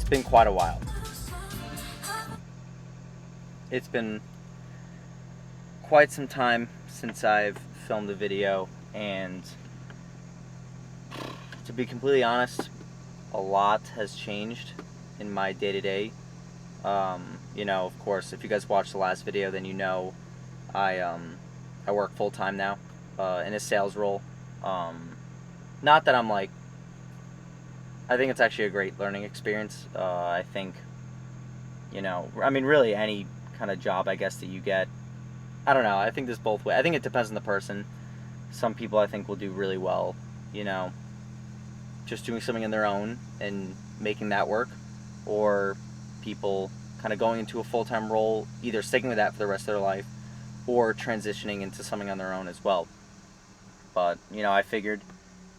been quite a while. It's been quite some time since I've filmed a video, and to be completely honest, a lot has changed in my day-to-day. Of course, if you guys watched the last video, then you know I work full-time now in a sales role. Not that I'm like, I think it's actually a great learning experience. I think, really any kind of job, I guess, that you get, I don't know, I think there's both ways. I think it depends on the person. Some people I think will do really well, just doing something on their own and making that work, or people kind of going into a full-time role, either sticking with that for the rest of their life or transitioning into something on their own as well. But, I figured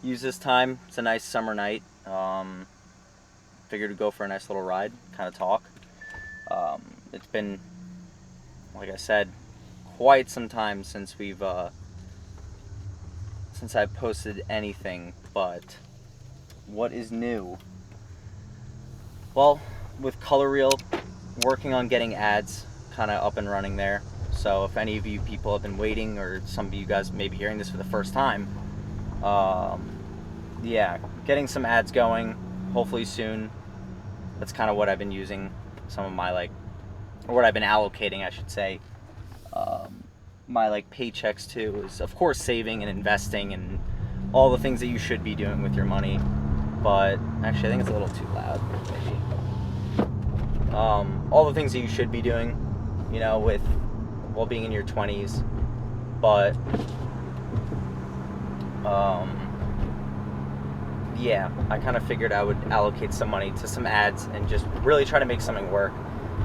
use this time. It's a nice summer night. Figured to go for a nice little ride, kind of talk. It's been, like I said, quite some time since I've posted anything, but what is new? Well, with ColorReel, working on getting ads kind of up and running there. So if any of you people have been waiting, or some of you guys may be hearing this for the first time, getting some ads going, hopefully soon. That's kind of what I've been using some of my, or what I've been allocating, I should say, my paychecks to, is of course saving and investing and all the things that you should be doing with your money. But actually, I think it's a little too loud, maybe. All the things that you should be doing, with being in your 20s. But I kind of figured I would allocate some money to some ads and just really try to make something work.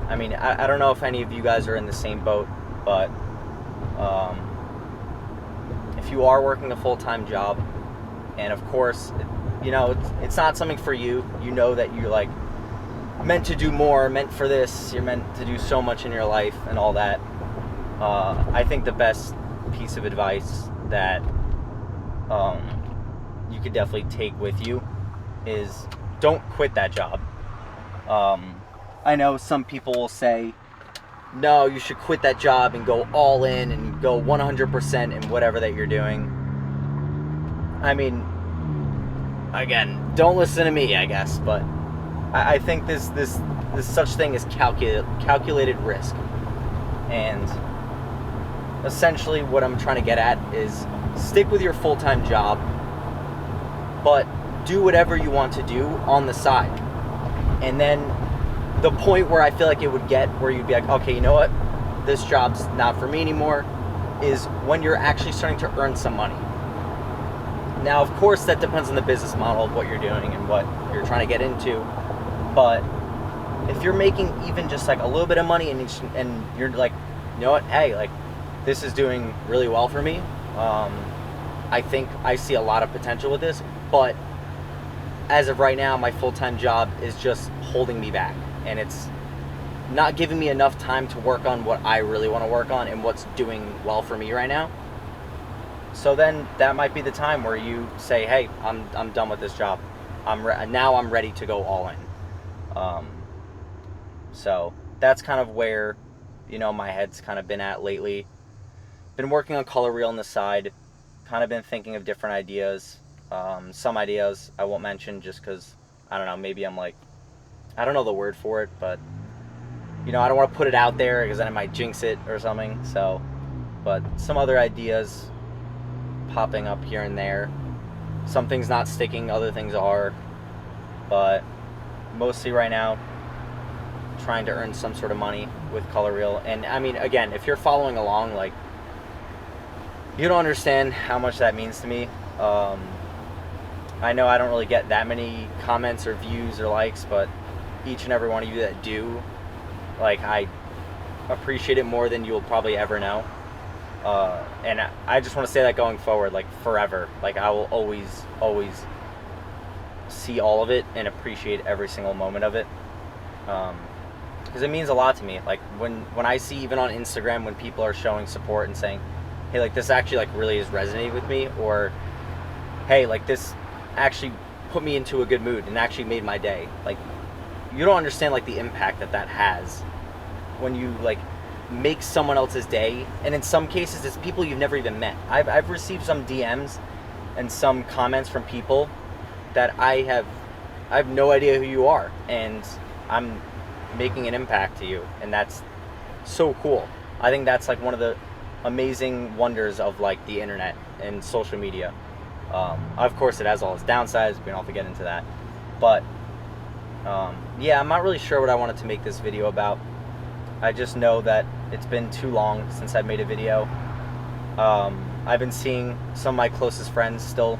I don't know if any of you guys are in the same boat, but if you are working a full-time job, and of course, it's not something for you, that you're meant to do more, meant for this, you're meant to do so much in your life and all that. I think the best piece of advice that you could definitely take with you is don't quit that job. I know some people will say, no, you should quit that job and go all in and go 100% in whatever that you're doing. Again, don't listen to me, I guess, but I think this such thing as calculated risk. And essentially what I'm trying to get at is stick with your full-time job, but do whatever you want to do on the side. And then the point where I feel like it would get where you'd be like, okay, you know what, this job's not for me anymore, is when you're actually starting to earn some money. Now, of course, that depends on the business model of what you're doing and what you're trying to get into. But if you're making even just a little bit of money and you're like, you know what, hey, this is doing really well for me. I think I see a lot of potential with this, but as of right now, my full-time job is just holding me back, and it's not giving me enough time to work on what I really want to work on and what's doing well for me right now. So then that might be the time where you say, hey, I'm done with this job. Now I'm ready to go all in. So that's kind of where, my head's kind of been at lately. Been working on ColorReel on the side, kind of been thinking of different ideas. Some ideas I won't mention just because, I don't know, maybe I'm I don't know the word for it, but, I don't want to put it out there because then I might jinx it or something. So, but some other ideas popping up here and there. Some things not sticking, other things are. But mostly right now, trying to earn some sort of money with ColorReel. And again, if you're following along, you don't understand how much that means to me. I know I don't really get that many comments or views or likes, but each and every one of you that do, I appreciate it more than you'll probably ever know. And I just want to say that going forward, forever. I will always see all of it and appreciate every single moment of it. Because it means a lot to me. When I see, even on Instagram, when people are showing support and saying, hey, this actually really is resonating with me, or hey, this actually put me into a good mood and actually made my day. you don't understand like the impact that that has when you like make someone else's day. And in some cases it's people you've never even met. I've received some DMs and some comments from people that I have no idea who you are, and I'm making an impact to you, and that's so cool. I think that's like one of the amazing wonders of like the internet and social media. Of course it has all its downsides, we don't have to get into that, but yeah, I'm not really sure what I wanted to make this video about. I just know that it's been too long since I've made a video. I've been seeing some of my closest friends still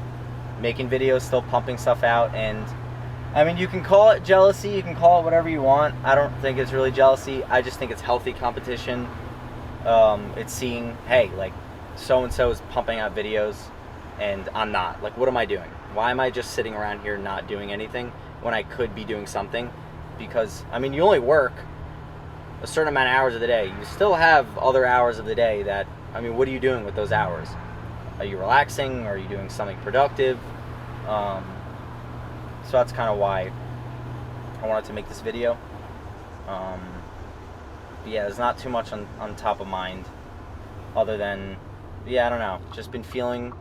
making videos, still pumping stuff out, and I mean, you can call it jealousy, you can call it whatever you want. I don't think it's really jealousy. I just think it's healthy competition. It's seeing, hey, like, so-and-so is pumping out videos, and I'm not. Like, what am I doing? Why am I just sitting around here not doing anything when I could be doing something? Because, I mean, you only work a certain amount of hours of the day. You still have other hours of the day that, I mean, what are you doing with those hours? Are you relaxing? Are you doing something productive? So that's kind of why I wanted to make this video. Yeah, there's not too much on top of mind other than, yeah, I don't know, just been feeling,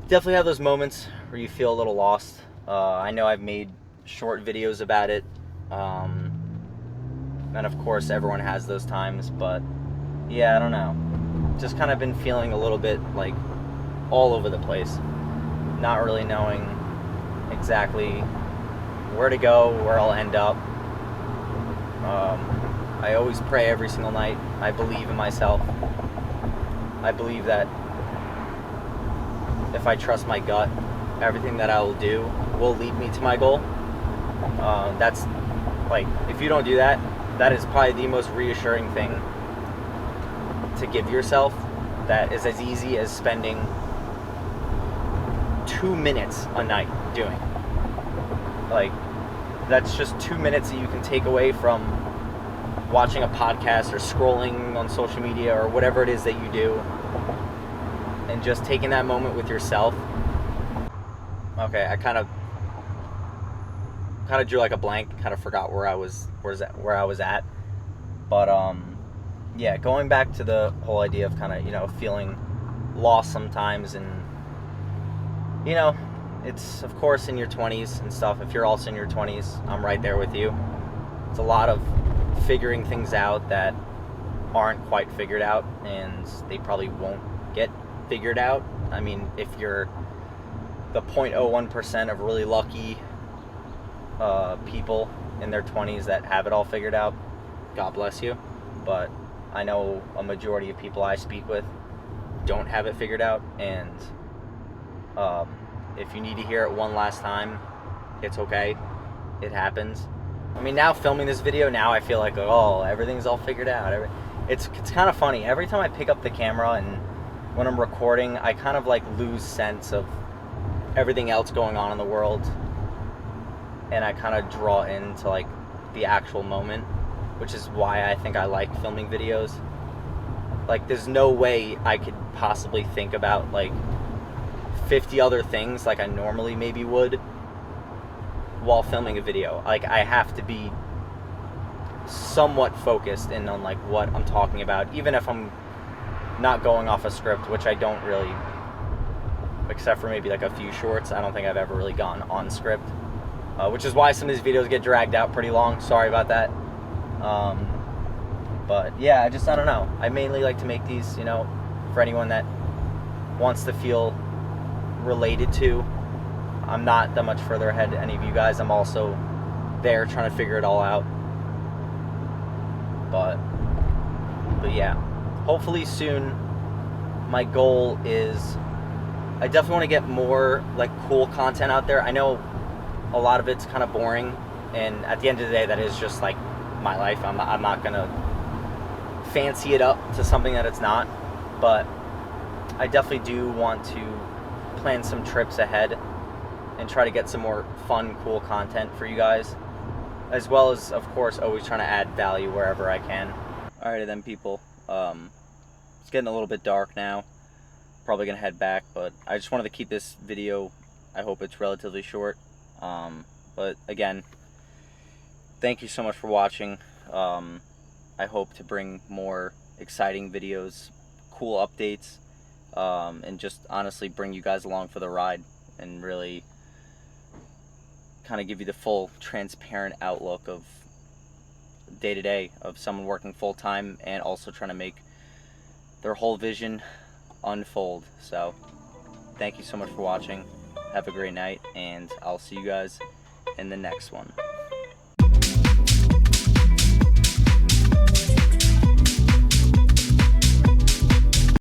definitely have those moments where you feel a little lost. I know I've made short videos about it, and of course everyone has those times, but yeah, I don't know, just kind of been feeling a little bit like all over the place, not really knowing exactly where to go, where I'll end up. I always pray every single night. I believe in myself. I believe that if I trust my gut, everything that I will do will lead me to my goal. That's like, if you don't do that, that is probably the most reassuring thing to give yourself. That is as easy as spending 2 minutes a night doing. Like, that's just 2 minutes that you can take away from watching a podcast or scrolling on social media or whatever it is that you do, and just taking that moment with yourself. Okay, I kind of drew like a blank, kind of forgot where I was at. But yeah, going back to the whole idea of kind of, you know, feeling lost sometimes, and you know, it's of course in your 20s and stuff. If you're also in your 20s, I'm right there with you. It's a lot of figuring things out that aren't quite figured out, and they probably won't get figured out. I mean, if you're the 0.01% of really lucky people in their 20s that have it all figured out, God bless you. But I know a majority of people I speak with don't have it figured out, and if you need to hear it one last time, it's okay. It happens. I mean, now filming this video, now I feel like, oh, everything's all figured out. It's kind of funny. Every time I pick up the camera and when I'm recording, I kind of like lose sense of everything else going on in the world, and I kind of draw into like the actual moment, which is why I think I like filming videos. Like, there's no way I could possibly think about like 50 other things like I normally maybe would while filming a video. Like, I have to be somewhat focused in on like what I'm talking about, even if I'm not going off a script, which I don't really, except for maybe like a few shorts. I don't think I've ever really gone on script, which is why some of these videos get dragged out pretty long. Sorry about that. But yeah, I don't know. I mainly like to make these, you know, for anyone that wants to feel related to. I'm not that much further ahead than any of you guys. I'm also there trying to figure it all out. But yeah, hopefully soon. My goal is, I definitely want to get more like cool content out there. I know a lot of it's kind of boring, and at the end of the day, that is just like my life. I'm not gonna fancy it up to something that it's not, but I definitely do want to plan some trips ahead and try to get some more fun, cool content for you guys, as well as, of course, always trying to add value wherever I can. Alrighty then, people. It's getting a little bit dark now. Probably gonna head back, but I just wanted to keep this video, I hope it's relatively short. But again, thank you so much for watching. I hope to bring more exciting videos, cool updates, and just honestly bring you guys along for the ride and really kind of give you the full transparent outlook of day to day of someone working full time and also trying to make their whole vision unfold. So thank you so much for watching. Have a great night, and I'll see you guys in the next one.